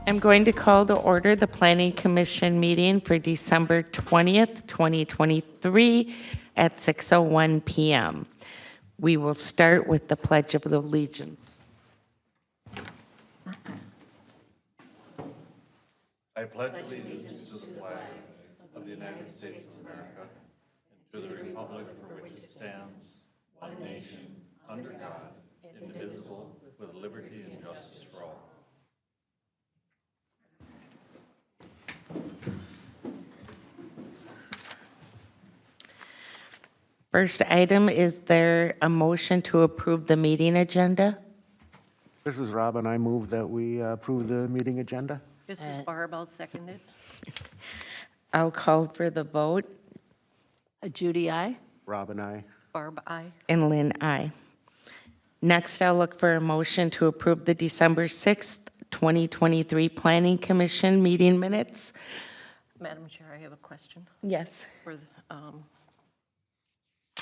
I'm going to call to order the Planning Commission meeting for December 20th, 2023 at 6:01 p.m. We will start with the Pledge of Allegiance. I pledge allegiance to the flag of the United States of America and to the republic for which it stands, one nation, under God, indivisible, with liberty and justice for all. First item, is there a motion to approve the meeting agenda? This is Rob, and I move that we approve the meeting agenda. This is Barb, I'll second it. I'll call for the vote. Judy, aye. Rob and I. Barb, aye. And Lynn, aye. Next, I'll look for a motion to approve the December 6th, 2023 Planning Commission meeting minutes. Madam Chair, I have a question Yes. for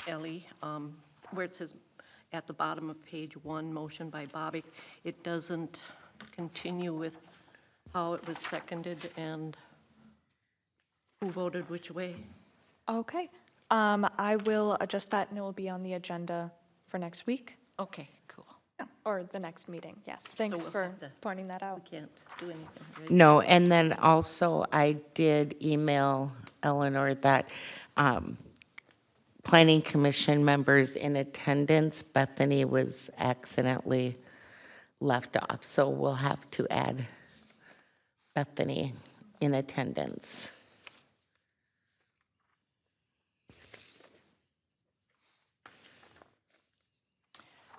Ellie. Where it says at the bottom of page 1, motion by Bobby, it doesn't continue with how it was seconded and who voted which way. Okay. I will adjust that and it will be on the agenda for next week Okay, cool. or the next meeting. Yes. Thanks we'll for have to- pointing that out. We can't do anything, right? No, and then also I did email Eleanor that Planning Commission members in attendance, Bethany was accidentally left off, so we'll have to add Bethany in attendance.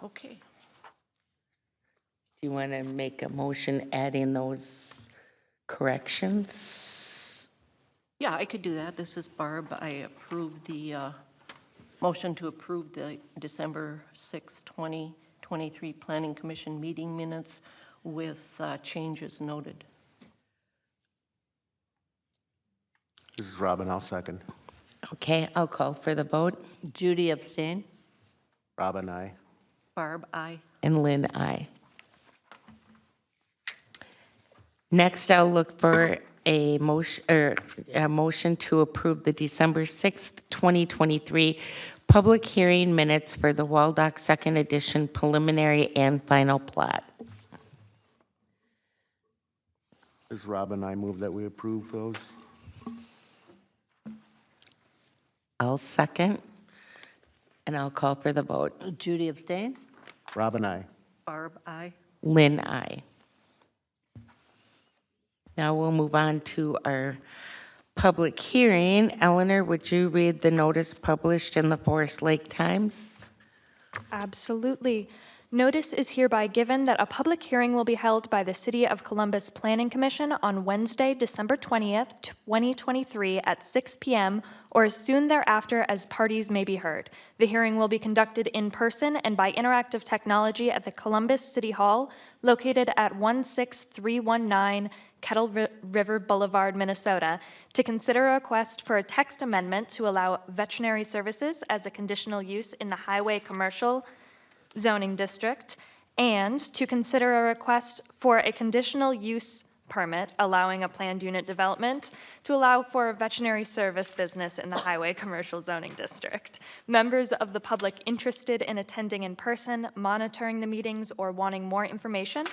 Okay. Do you want to make a motion adding those corrections? Yeah, I could do that. This is Barb. I approve the motion to approve the December 6, 2023 Planning Commission meeting minutes with changes noted. This is Rob, and I'll second. Okay, I'll call for the vote. Judy, abstain. Rob and I. Barb, aye. And Lynn, aye. Next, I'll look for a motion to approve the December 6th, 2023 public hearing minutes for the Waldoch Second Edition preliminary and final plat. This is Rob, and I move that we approve those. I'll second, and I'll call for the vote. Judy, abstain. Rob and I. Barb, aye. Lynn, aye. Now we'll move on to our public hearing. Eleanor, would you read the notice published in the Forest Lake Times? Absolutely. Notice is hereby given that a public hearing will be held by the City of Columbus Planning Commission on Wednesday, December 20th, 2023 at 6 p.m. or as soon thereafter as parties may be heard. The hearing will be conducted in person and by interactive technology at the Columbus City Hall, located at 16319 Kettle River Boulevard, Minnesota, to consider a request for a text amendment to allow veterinary services as a conditional use in the highway commercial zoning district, and to consider a request for a conditional use permit allowing a planned unit development to allow for a veterinary service business in the highway commercial zoning district. Members of the public interested in attending in person, monitoring the meetings, or wanting more information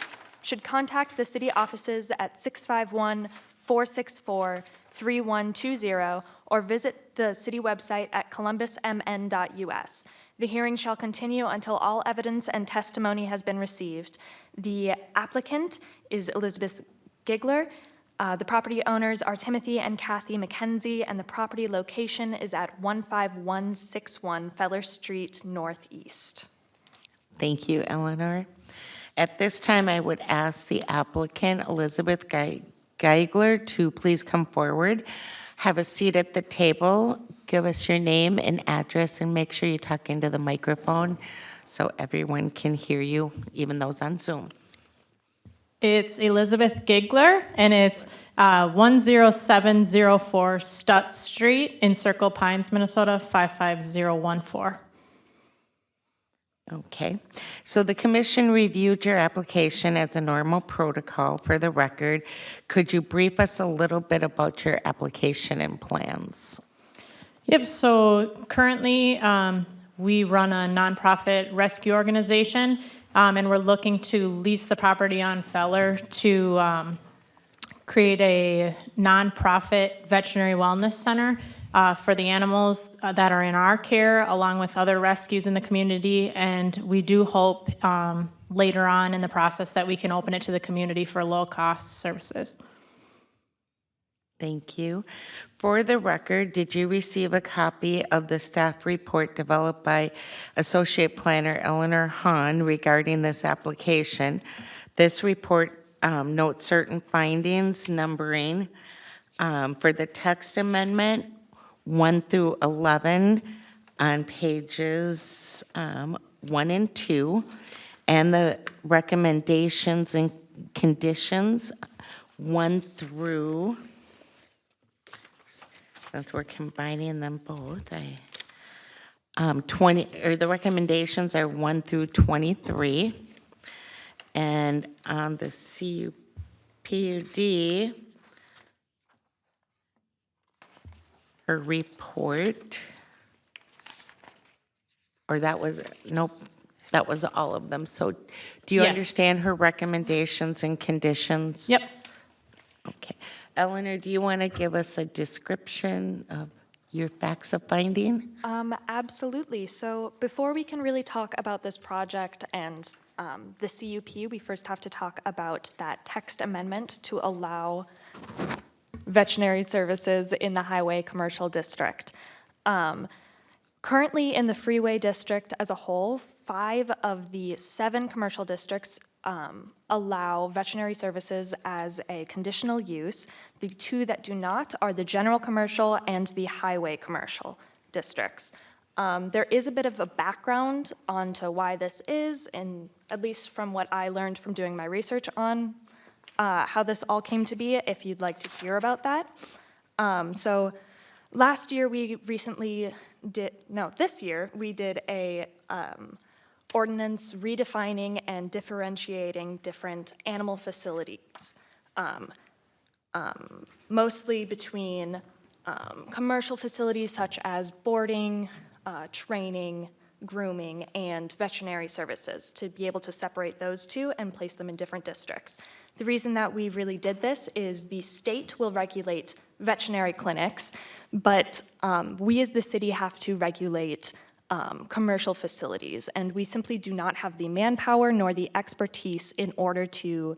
should contact the city offices at 651-464-3120 or visit the city website at columbusmn.us. The hearing shall continue until all evidence and testimony has been received. The applicant is Elizabeth Gigler. The property owners are Timothy and Kathy McKenzie, and the property location is at 15161 Feller Street Northeast. Thank you, Eleanor. At this time, I would ask the applicant, Elizabeth Geigler, to please come forward, have a seat at the table, give us your name and address, and make sure you talk into the microphone so everyone can hear you, even those on Zoom. It's Elizabeth Gigler, and it's 10704 Stutt Street in Circle Pines, Minnesota, 55014. Okay, so the commission reviewed your application as a normal protocol. For the record, could you brief us a little bit about your application and plans? Yep, so currently we run a nonprofit rescue organization, and we're looking to lease the property on Feller to create a nonprofit veterinary wellness center for the animals that are in our care, along with other rescues in the community. And we do hope later on in the process that we can open it to the community for low-cost services. Thank you. For the record, did you receive a copy of the staff report developed by Associate Planner Eleanor Hahn regarding this application? This report notes certain findings, numbering for the text amendment 1 through 11 on pages 1 and 2, and the recommendations and conditions 1 through, since we're combining them both, 20, or the recommendations are 1 through 23. And on the CUPUD, her report, or that was, nope, that was all of them. So do you Yes. understand her recommendations and conditions? Yep. Okay. Eleanor, do you want to give us a description of your facts of finding? Absolutely. So before we can really talk about this project and the CUP, we first have to talk about that text amendment to allow veterinary services in the highway commercial district. Currently in the freeway district as a whole, 5 of the 7 commercial districts allow veterinary services as a conditional use. The 2 that do not are the general commercial and the highway commercial districts. There is a bit of a background onto why this is, and at least from what I learned from doing my research on how this all came to be, if you'd like to hear about that. So last year this year we did a ordinance redefining and differentiating different animal facilities, mostly between commercial facilities such as boarding, training, grooming, and veterinary services, to be able to separate those two and place them in different districts. The reason that we really did this is the state will regulate veterinary clinics, but we as the city have to regulate commercial facilities, and we simply do not have the manpower nor the expertise in order to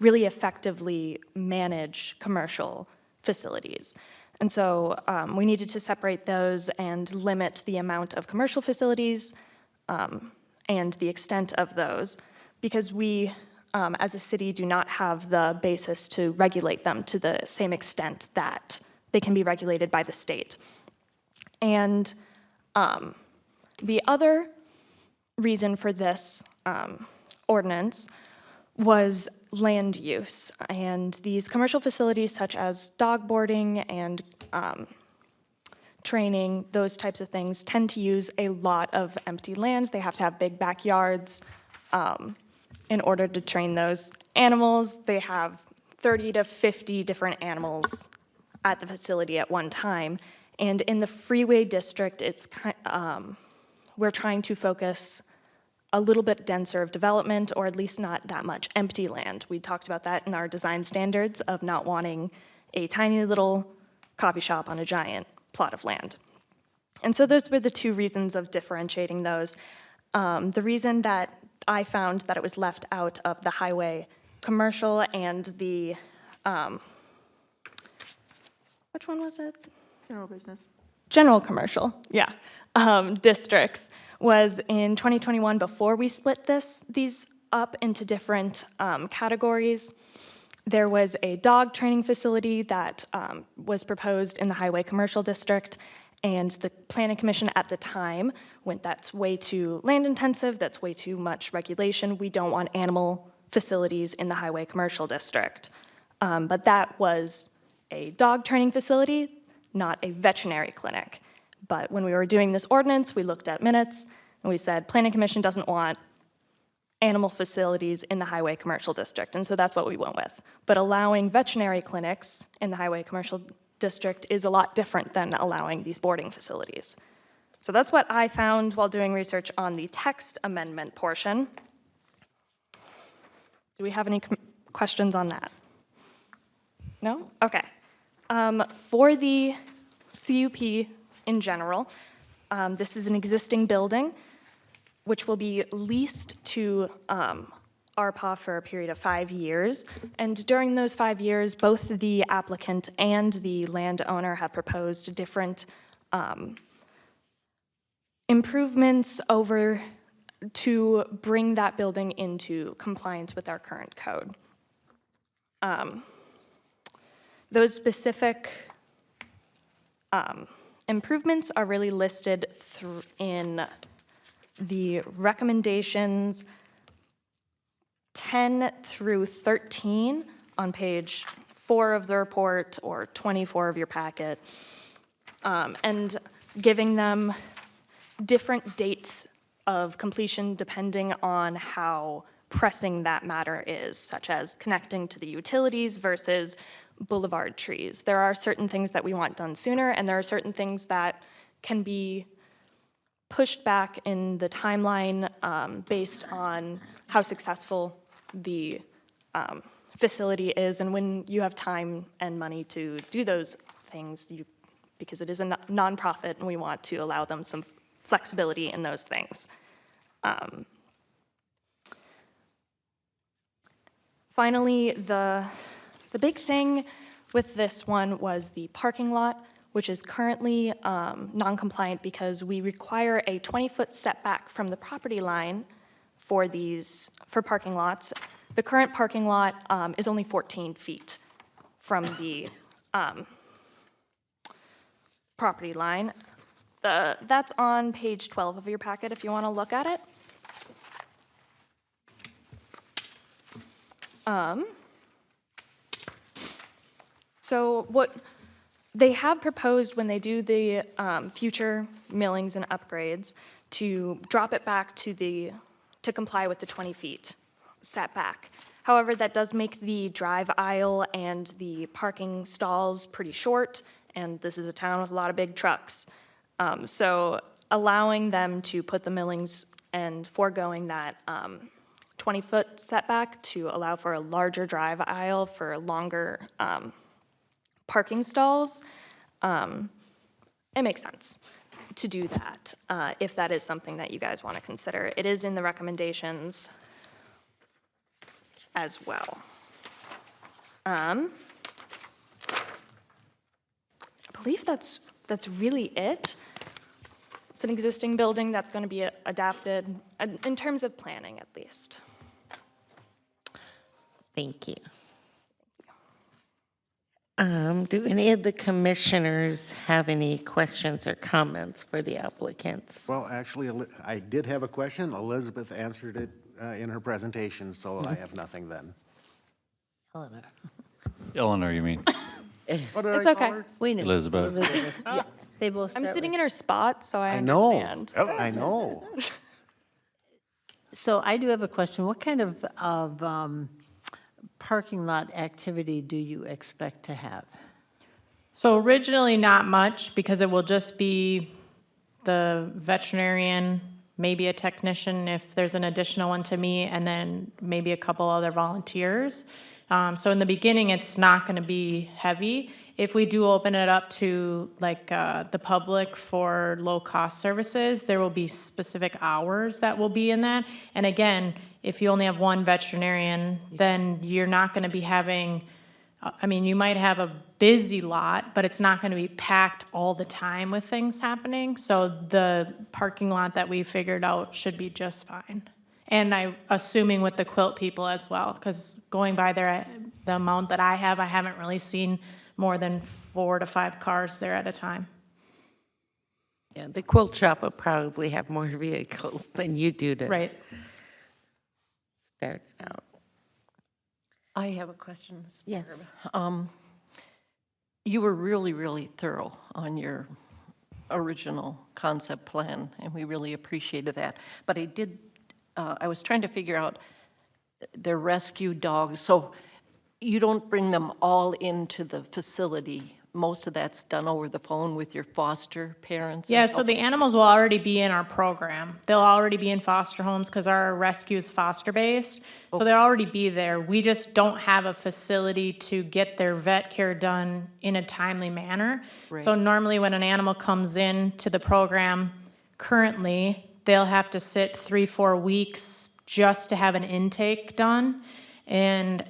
really effectively manage commercial facilities. And so we needed to separate those and limit the amount of commercial facilities and the extent of those, because we, as a city, do not have the basis to regulate them to the same extent that they can be regulated by the state. And the other reason for this ordinance was land use. And these commercial facilities such as dog boarding and training, those types of things, tend to use a lot of empty land. They have to have big backyards in order to train those animals. They have 30 to 50 different animals at the facility at one time. And in the freeway district, we're trying to focus a little bit denser of development, or at least not that much empty land. We talked about that in our design standards of not wanting a tiny little coffee shop on a giant plot of land. And so those were the 2 reasons of differentiating those. The reason that I found that it was left out of the highway commercial and the, which one was it? General business. General commercial, yeah, districts was in 2021, before we split these up into different categories. There was a dog training facility that was proposed in the highway commercial district, and the planning commission at the time went, that's way too land intensive, that's way too much regulation, we don't want animal facilities in the highway commercial district. But that was a dog training facility, not a veterinary clinic. But when we were doing this ordinance, we looked at minutes, And we said, Planning Commission doesn't want animal facilities in the highway commercial district, and so that's what we went with. But allowing veterinary clinics in the highway commercial district is a lot different than allowing these boarding facilities. So that's what I found while doing research on the text amendment portion. Do we have any questions on that? No? Okay. For the CUP in general, this is an existing building which will be leased to RPAW for a period of 5 years. And during those 5 years, both the applicant and the landowner have proposed different improvements over to bring that building into compliance with our current code. Those specific improvements are really listed in the recommendations 10 through 13 on page 4 of the report or 24 of your packet, and giving them different dates of completion depending on how pressing that matter is, such as connecting to the utilities versus boulevard trees. There are certain things that we want done sooner, and there are certain things that can be pushed back in the timeline based on how successful the facility is, and when you have time and money to do those things, because it is a nonprofit and we want to allow them some flexibility in those things. Finally, the big thing with this one was the parking lot, which is currently non-compliant because we require a 20-foot setback from the property line for parking lots. The current parking lot is only 14 feet from the property line. That's on page 12 of your packet if you want to look at it. So what they have proposed when they do the future millings and upgrades to drop it back to comply with the 20 feet setback. However, that does make the drive aisle and the parking stalls pretty short, and this is a town with a lot of big trucks. So allowing them to put the millings and foregoing that 20-foot setback to allow for a larger drive aisle for longer parking stalls, it makes sense to do that if that is something that you guys want to consider. It is in the recommendations as well. I believe that's really it. It's an existing building that's going to be adapted in terms of planning, at least. Thank you. Do any of the commissioners have any questions or comments for the applicants? Well, actually, I did have a question. Elizabeth answered it in her presentation, so I have nothing then. Eleanor, you mean? What did It's I call okay. her? We knew. Elizabeth. Yeah, they both I'm start sitting with- in her spot, so I I know. understand. I know. So I do have a question. What kind of parking lot activity do you expect to have? So originally not much because it will just be the veterinarian, maybe a technician if there's an additional one to me, and then maybe a couple other volunteers. So in the beginning, it's not going to be heavy. If we do open it up to like the public for low-cost services, there will be specific hours that will be in that. And again, if you only have one veterinarian, then you're not going to be having, I mean, you might have a busy lot, but it's not going to be packed all the time with things happening. So the parking lot that we figured out should be just fine. And I'm assuming with the quilt people as well, because going by there, the amount that I haven't really seen more than 4 to 5 cars there at a time. Yeah, the quilt shop will probably have more vehicles than you do to Right. start it out. I have a question, Ms. Yes. Barb. You were really, really thorough on your original concept plan, and we really appreciated that. But I was trying to figure out their rescue dogs, so you don't bring them all into the facility. Most of that's done over the phone with your foster parents? Yeah, so the animals will already be in our program. They'll already be in foster homes because our rescue is foster-based. So they'll already be there. We just don't have a facility to get their vet care done in a timely manner. So Right. normally when an animal comes in to the program, currently, they'll have to sit 3-4 weeks just to have an intake done. And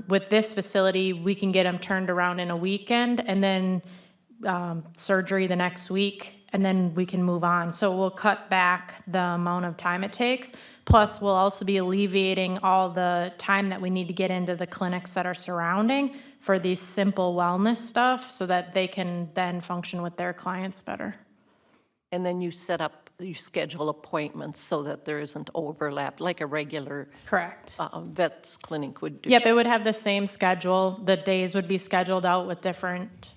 with this facility, we can get them turned around in a weekend and then surgery the next week, and then we can move on. So we'll cut back the amount of time it takes. Plus, we'll also be alleviating all the time that we need to get into the clinics that are surrounding for these simple wellness stuff so that they can then function with their clients better. And then you schedule appointments so that there isn't overlap, like a regular Correct. vet's clinic would do. Yep, it would have the same schedule. The days would be scheduled out with different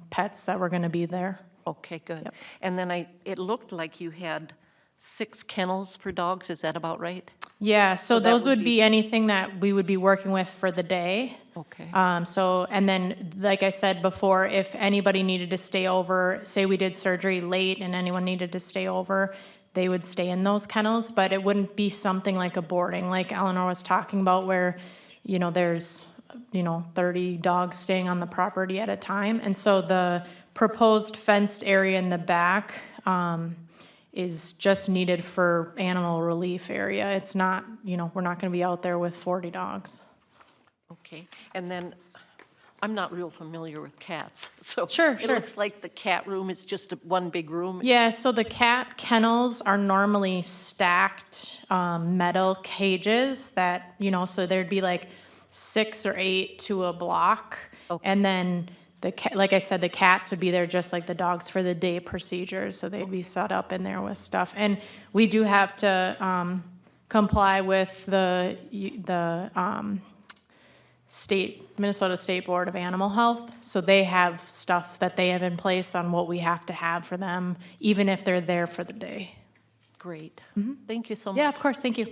pets that were gonna be there. Okay, good. And then it looked like you had 6 kennels for dogs, is that about right? Yeah, so that those would would be- be anything that we would be working with for the day. Okay. And then, like I said before, if anybody needed to stay over, say we did surgery late and anyone needed to stay over, they would stay in those kennels, but it wouldn't be something like a boarding, like Eleanor was talking about, where, there's, 30 dogs staying on the property at a time. And so the proposed fenced area in the back, is just needed for animal relief area. It's not, we're not gonna be out there with 40 dogs. Okay, and then, I'm not real familiar with cats, so. Sure, It sure. looks like the cat room is just one big room? Yeah, so the cat kennels are normally stacked metal cages that, so there'd be like 6 or 8 to a block. Okay. And then like I said, the cats would be there just like the dogs for the day procedures, so they'd be set up in there with stuff. And we do have to comply with the Minnesota State Board of Animal Health. So they have stuff that they have in place on what we have to have for them, even if they're there for the day. Great. Thank you so much. Yeah, of course, thank you.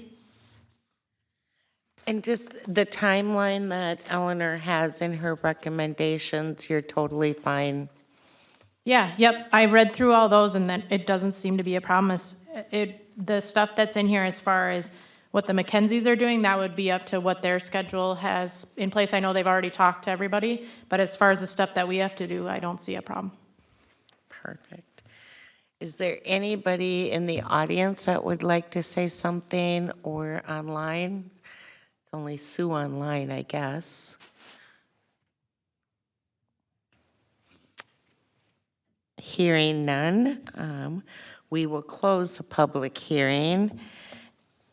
And just the timeline that Eleanor has in her recommendations, you're totally fine. Yeah, yep, I read through all those and then it doesn't seem to be a problem. The stuff that's in here as far as what the Mackenzies are doing, that would be up to what their schedule has in place. I know they've already talked to everybody, but as far as the stuff that we have to do, I don't see a problem. Perfect. Is there anybody in the audience that would like to say something or online? It's only Sue online, I guess. Hearing none, we will close the public hearing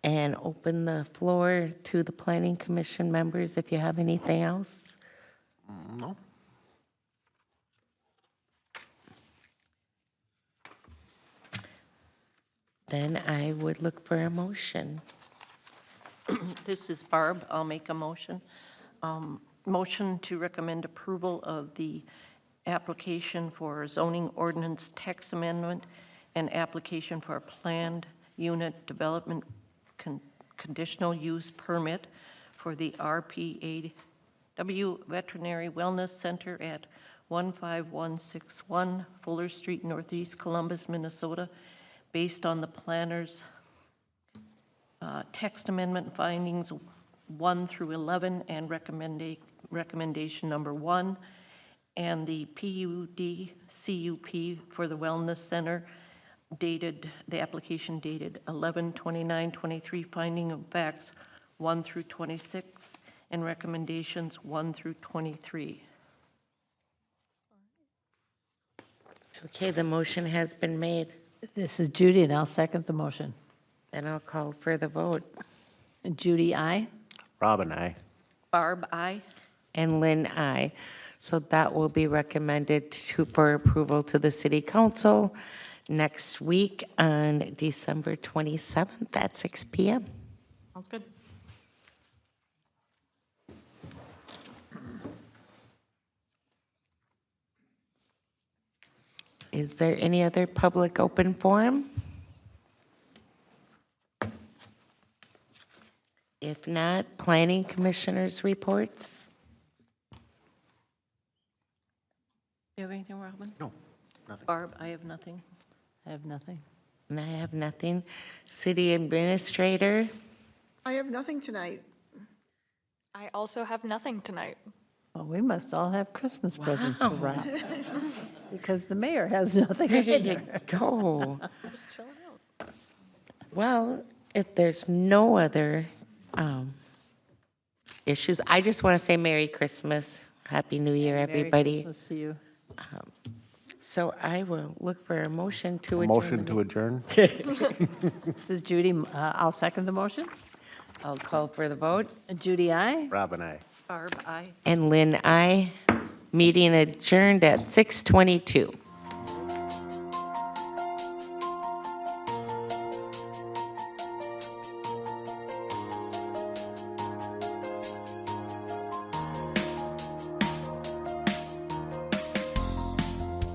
and open the floor to the Planning Commission members if you have anything else. No? Then I would look for a motion. This is Barb. I'll make a motion. Motion to recommend approval of the application for zoning ordinance text amendment and application for a planned unit development conditional use permit for the RPAW Veterinary Wellness Center at 15161 Fuller Street, Northeast Columbus, Minnesota, based on the planner's text amendment findings 1 through 11 and recommendation number 1, and the PUD CUP for the Wellness Center the application dated 11/29/23, finding of facts 1 through 26, and recommendations 1 through 23. Okay, the motion has been made. This is Judy, and I'll second the motion. Then I'll call for the vote. Judy, aye. Robin, aye. Barb, aye. And Lynn, aye. So that will be recommended for approval to the City Council next week on December 27th at 6 p.m. Sounds good. Is there any other public open forum? If not, planning commissioners' reports? You have anything, Robin? No, nothing. Barb, I have nothing. I have nothing. And I have nothing. City administrator? I have nothing tonight. I also have nothing tonight. Well, we must all have Christmas presents to Wow. wrap. Because the mayor has nothing There you either. go. Well, if there's no other issues, I just want to say Merry Christmas, Happy New Year, everybody. Merry Christmas to you. So I will look for a motion to A adjourn. motion to adjourn? This is Judy. I'll second the motion. I'll call for the vote. Judy, aye. Rob and I. Barb, I. And Lynn, I. Meeting adjourned at 6:22.